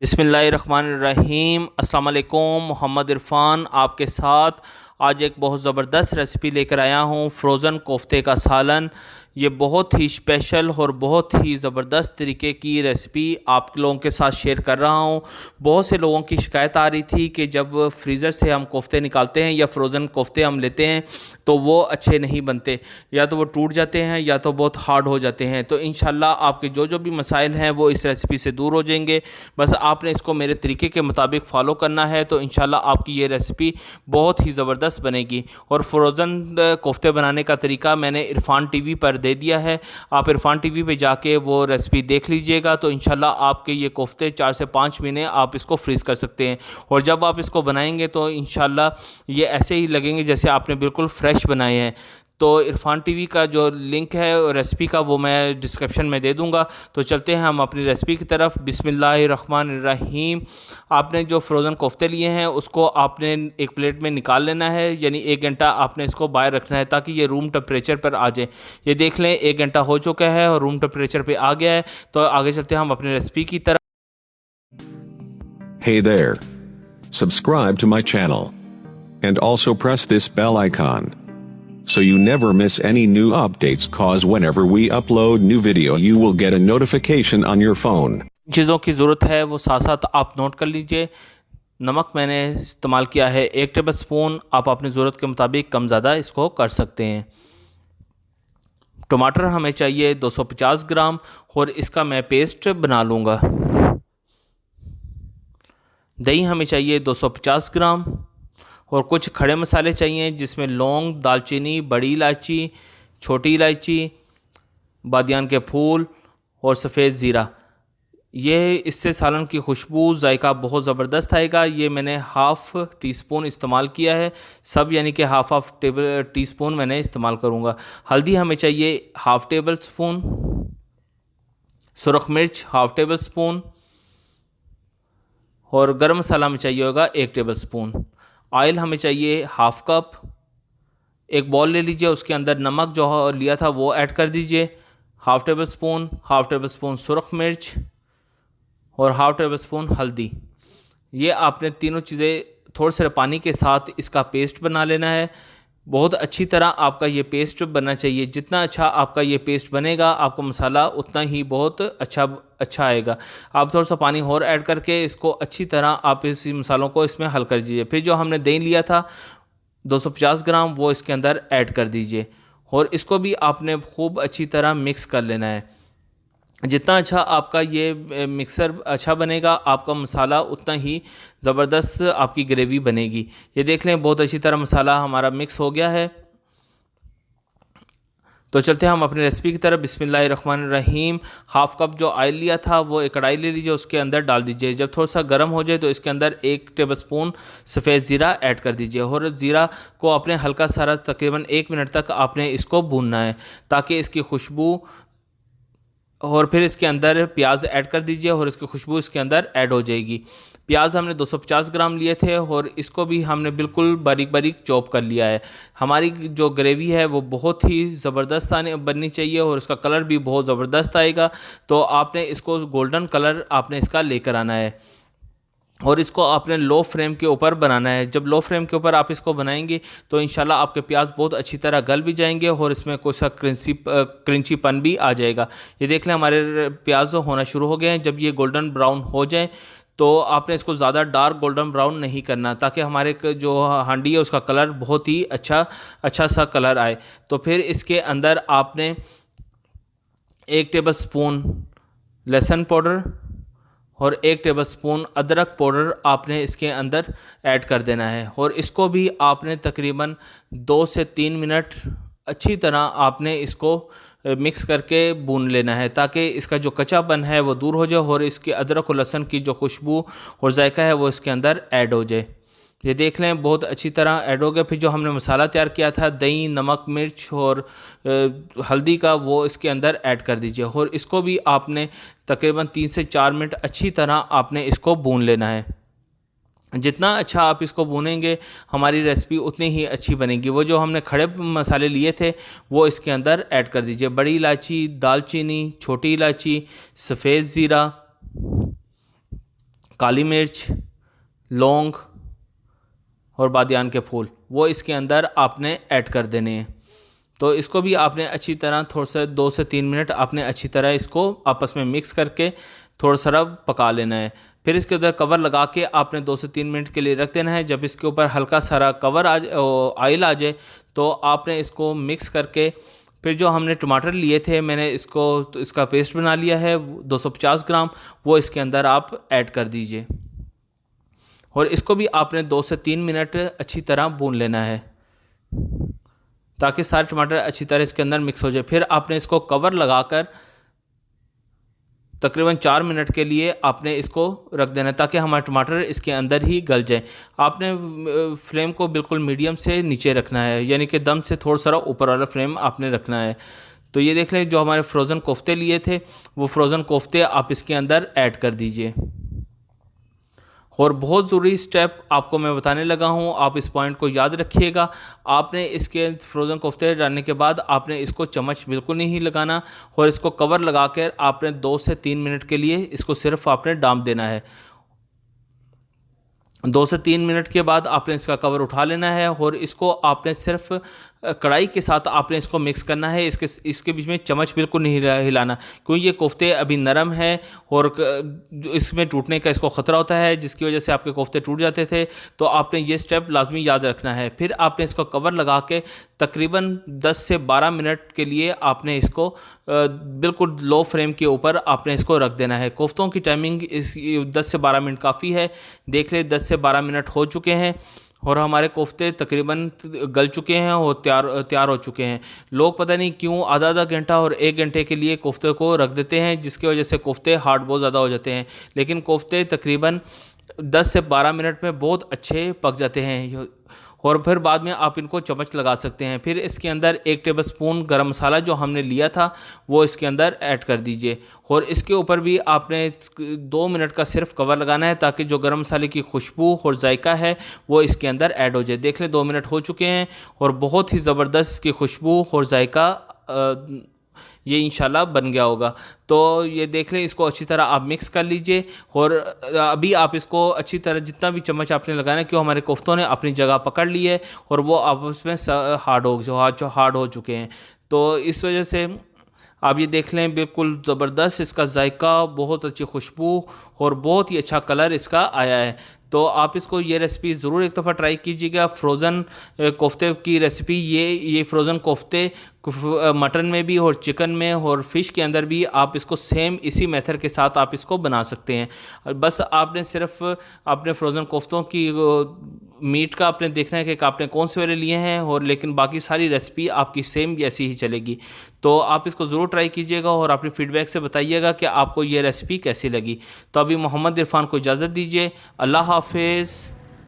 बिस्मिल्लाहिर्रहमानिर्रहीम। अस्सलाम वालेकुम। मोहम्मद इरफ़ान आपके साथ आज एक बहुत ज़बरदस्त रेसिपी लेकर आया हूँ, फ्रोज़न कोफ्ते का सालन। ये बहुत ही स्पेशल और बहुत ही ज़बरदस्त तरीके की रेसिपी आप लोगों के साथ शेयर कर रहा हूँ। बहुत से लोगों की शिकायत आ रही थी कि जब फ्रीज़र से हम कोफ्ते निकालते हैं या फ्रोज़न कोफ्ते हम लेते हैं तो वो अच्छे नहीं बनते, या तो वो टूट जाते हैं या तो बहुत हार्ड हो जाते हैं। तो इंशाल्लाह आपके जो जो भी मसाइल हैं वो इस रेसिपी से दूर हो जाएंगे। बस आपने इसको मेरे तरीके के मुताबिक फ़ॉलो करना है, तो इंशाल्लाह आपकी ये रेसिपी बहुत ही ज़बरदस्त बनेगी। और फ्रोज़न कोफ्ते बनाने का तरीका मैंने इरफ़ान टीवी पर दे दिया है, आप इरफ़ान टीवी पे जाके वो रेसिपी देख लीजिएगा। तो इंशाल्लाह आपके ये कोफ्ते 4 से 5 महीने आप इसको फ्रीज़ कर सकते हैं। और जब आप इसको बनाएंगे तो इंशाल्लाह ये ऐसे ही लगेंगे जैसे आपने बिल्कुल फ्रेश बनाए हैं। तो इरफ़ान टीवी का जो लिंक है रेसिपी का वो मैं डिस्क्रिप्शन में दे दूंगा। तो चलते हैं हम अपनी रेसिपी की तरफ। बिस्मिल्लाहिर्रहमानिर्रहीम। आपने जो फ्रोज़न कोफ्ते लिए हैं उसको आपने एक प्लेट में निकाल लेना है, यानी 1 घंटा आपने इसको बाहर रखना है ताकि ये रूम टेम्परेचर पर आ जाए। ये देख लें 1 घंटा हो चुका है और रूम टेम्परेचर पे आ गया है। तो आगे चलते हैं हम अपनी रेसिपी की तरफ। Hey there. Subscribe to my channel. And also press this bell icon, so you never miss any new updates, cause whenever we upload new video you will get a notification on your phone. चीज़ों की ज़रूरत है वो साथ साथ आप note कर लीजिए। नमक मैंने इस्तेमाल किया है 1 टेबल स्पून, आप अपनी ज़रूरत के मुताबिक कम ज़्यादा इसको कर सकते हैं। टमाटर हमें चाहिए 250 ग्राम और इसका मैं पेस्ट बना लूँगा। दही हमें चाहिए 250 ग्राम और कुछ खड़े मसाले चाहिए जिसमें लौंग, दालचीनी, बड़ी इलायची, छोटी इलायची, बादियान के फूल और सफ़ेद ज़ीरा। ये इससे सालन की खुशबू जायका बहुत ज़बरदस्त आएगा। ये मैंने हाफ़ टी स्पून इस्तेमाल किया है, सब यानी कि हाफ़ टेबल टी स्पून मैंने इस्तेमाल करूँगा। हल्दी हमें चाहिए हाफ़ टेबल स्पून, सुरख मिर्च हाफ़ टेबल स्पून और गरम मसाला हमें चाहिए होगा 1 टेबल स्पून। ऑयल हमें चाहिए हाफ़ कप। एक बॉल ले लीजिए, उसके अंदर नमक जो लिया था वो ऐड कर दीजिए, हाफ़ टेबल स्पून सुरख मिर्च और हाफ़ टेबल स्पून हल्दी। ये आपने तीनों चीज़ें थोड़े से पानी के साथ इसका पेस्ट बना लेना है। बहुत अच्छी तरह आपका ये पेस्ट बनना चाहिए। जितना अच्छा आपका ये पेस्ट बनेगा आपका मसाला उतना ही बहुत अच्छा आएगा। आप थोड़ा सा पानी और ऐड करके इसको अच्छी तरह आप इस मसालों को इसमें हल कर दीजिए। फिर जो हमने दही लिया था 250 ग्राम वो इसके अंदर ऐड कर दीजिए और इसको भी आपने खूब अच्छी तरह मिक्स कर लेना है। जितना अच्छा आपका ये मिक्सर अच्छा बनेगा आपका मसाला उतना ही ज़बरदस्त आपकी ग्रेवी बनेगी। ये देख लें बहुत अच्छी तरह मसाला हमारा मिक्स हो गया है। तो चलते हैं हम अपनी रेसिपी की तरफ। बिस्मिल्लाहिर्रहमानिर्रहीम। हाफ़ कप जो ऑयल लिया था वो एक कढ़ाई ले लीजिए, उसके अंदर डाल दीजिए। जब थोड़ा सा गर्म हो जाए तो इसके अंदर 1 टेबल स्पून सफ़ेद ज़ीरा ऐड कर दीजिए और ज़ीरा को आपने हल्का सारा तकरीबन 1 मिनट तक आपने इसको भूनना है ताकि इसकी खुशबू, और फिर इसके अंदर प्याज ऐड कर दीजिए और इसकी खुशबू इसके अंदर ऐड हो जाएगी। प्याज हमने 250 ग्राम लिए थे और इसको भी हमने बिल्कुल बारीक बारीक चॉप कर लिया है। हमारी जो ग्रेवी है वो बहुत ही ज़बरदस्त बननी चाहिए और इसका कलर भी बहुत ज़बरदस्त आएगा। तो आपने इसको गोल्डन कलर आपने इसका लेकर आना है और इसको आपने लो फ्लेम के ऊपर बनाना है। जब लो फ्लेम के ऊपर आप इसको बनाएंगे तो इंशाल्लाह आपके प्याज बहुत अच्छी तरह गल भी जाएंगे और इसमें कोई सा क्रंचीपन भी आ जाएगा। ये देख लें हमारे प्याज होना शुरू हो गए हैं। जब ये गोल्डन ब्राउन हो जाए तो आपने इसको ज़्यादा डार्क गोल्डन ब्राउन नहीं करना ताकि हमारे जो हांडी है उसका कलर बहुत ही अच्छा सा कलर आए। तो फिर इसके अंदर आपने 1 टेबल स्पून लहसुन पाउडर और 1 टेबल स्पून अदरक पाउडर आपने इसके अंदर ऐड कर देना है और इसको भी आपने तकरीबन 2 से 3 मिनट अच्छी तरह आपने इसको मिक्स करके भून लेना है ताकि इसका जो कच्चापन है वो दूर हो जाए और इसके अदरक और लहसुन की जो खुशबू और जायका है वो इसके अंदर ऐड हो जाए। ये देख लें बहुत अच्छी तरह ऐड हो गया। फिर जो हमने मसाला तैयार किया था दही, नमक, मिर्च और हल्दी का वो इसके अंदर ऐड कर दीजिए और इसको भी आपने तकरीबन 3 से 4 मिनट अच्छी तरह आपने इसको भून लेना है। जितना अच्छा आप इसको भूनेंगे हमारी रेसिपी उतनी ही अच्छी बनेगी। वो जो हमने खड़े मसाले लिए थे वो इसके अंदर ऐड कर दीजिए। बड़ी इलायची, दालचीनी, छोटी इलायची, सफ़ेद ज़ीरा, काली मिर्च, लौंग और बादियान के फूल वो इसके अंदर आपने ऐड कर देने हैं। तो इसको भी आपने अच्छी तरह थोड़ा सा 2 से 3 मिनट आपने अच्छी तरह इसको आपस में मिक्स करके थोड़ा सा पका लेना है। फिर इसके अंदर कवर लगा के आपने 2 से 3 मिनट के लिए रख देना है। जब इसके ऊपर हल्का सारा कवर ऑयल आ जाए तो आपने इसको मिक्स करके फिर जो हमने टमाटर लिए थे, मैंने इसका पेस्ट बना लिया है 250 ग्राम, वो इसके अंदर आप ऐड कर दीजिए और इसको भी आपने 2 से 3 मिनट अच्छी तरह भून लेना है ताकि सारे टमाटर अच्छी तरह इसके अंदर मिक्स हो जाए। फिर आपने इसको कवर लगाकर तकरीबन 4 मिनट के लिए आपने इसको रख देना है ताकि हमारे टमाटर इसके अंदर ही गल जाए। आपने फ्लेम को बिल्कुल मीडियम से नीचे रखना है, यानी कि दम से थोड़ा सा ऊपर वाला फ्लेम आपने रखना है। तो ये देख लें, जो हमारे फ्रोज़न कोफ्ते लिए थे वो फ्रोज़न कोफ्ते आप इसके अंदर ऐड कर दीजिए। और बहुत ज़रूरी स्टेप आपको मैं बताने लगा हूँ, आप इस पॉइंट को याद रखिएगा। आपने इसके फ्रोज़न कोफ्ते डालने के बाद आपने इसको चम्मच बिल्कुल नहीं लगाना और इसको कवर लगाकर आपने 2 से 3 मिनट के लिए इसको सिर्फ आपने डाम देना है। 2 से 3 मिनट के बाद आपने इसका कवर उठा लेना है और इसको आपने सिर्फ कढ़ाई के साथ आपने इसको मिक्स करना है। इसके बीच में चम्मच बिल्कुल नहीं हिलाना, क्योंकि ये कोफ्ते अभी नरम है और इसमें टूटने का इसको ख़तरा होता है, जिसकी वजह से आपके कोफ्ते टूट जाते थे। तो आपने ये स्टेप लाजमी याद रखना है। फिर आपने इसको कवर लगा के तकरीबन 10 से 12 मिनट के लिए आपने इसको बिल्कुल लो फ्लेम के ऊपर आपने इसको रख देना है। कोफ्तों की टाइमिंग 10 से 12 मिनट काफ़ी है। देख ले 10 से 12 मिनट हो चुके हैं और हमारे कोफ्ते तकरीबन गल चुके हैं और तैयार हो चुके हैं। लोग पता नहीं क्यों आधा घंटा और 1 घंटे के लिए कोफ्ते को रख देते हैं, जिसकी वजह से कोफ्ते हार्ड बहुत ज़्यादा हो जाते हैं। लेकिन कोफ्ते तकरीबन 10 से 12 मिनट में बहुत अच्छे पक जाते हैं और फिर बाद में आप इनको चम्मच लगा सकते हैं। फिर इसके अंदर 1 टेबलस्पून गरम मसाला जो हमने लिया था वो इसके अंदर ऐड कर दीजिए और इसके ऊपर भी आपने 2 मिनट का सिर्फ कवर लगाना है ताकि जो गरम मसाले की खुशबू और जायका है वो इसके अंदर ऐड हो जाए। देख लें 2 मिनट हो चुके हैं और बहुत ही ज़बरदस्त इसकी खुशबू और जायका ये इंशाल्लाह बन गया होगा। तो ये देख लें, इसको अच्छी तरह आप मिक्स कर लीजिए और अभी आप इसको अच्छी तरह जितना भी चम्मच आपने लगाना है, क्यों हमारे कोफ्तों ने अपनी जगह पकड़ ली है और वो आपस में हार्ड हो चुके हैं। तो इस वजह से आप ये देख लें, बिल्कुल ज़बरदस्त इसका जायका, बहुत अच्छी खुशबू और बहुत ही अच्छा कलर इसका आया है। तो आप इसको ये रेसिपी ज़रूर एक दफ़ा ट्राई कीजिएगा। फ्रोज़न कोफ्ते की रेसिपी ये फ्रोज़न कोफ्ते मटन में भी और चिकन में और फ़िश के अंदर भी आप इसको सेम इसी मेथड के साथ आप इसको बना सकते हैं। बस आपने सिर्फ अपने फ्रोज़न कोफ्तों की मीट का आपने देखना है कि आपने कौन से वाले लिए हैं, और लेकिन बाकी सारी रेसिपी आपकी सेम जैसी ही चलेगी। तो आप इसको ज़रूर ट्राई कीजिएगा और अपने फीडबैक से बताइएगा कि आपको ये रेसिपी कैसी लगी। तो अभी मोहम्मद इरफान को इजाज़त दीजिए। अल्लाह हाफिज़।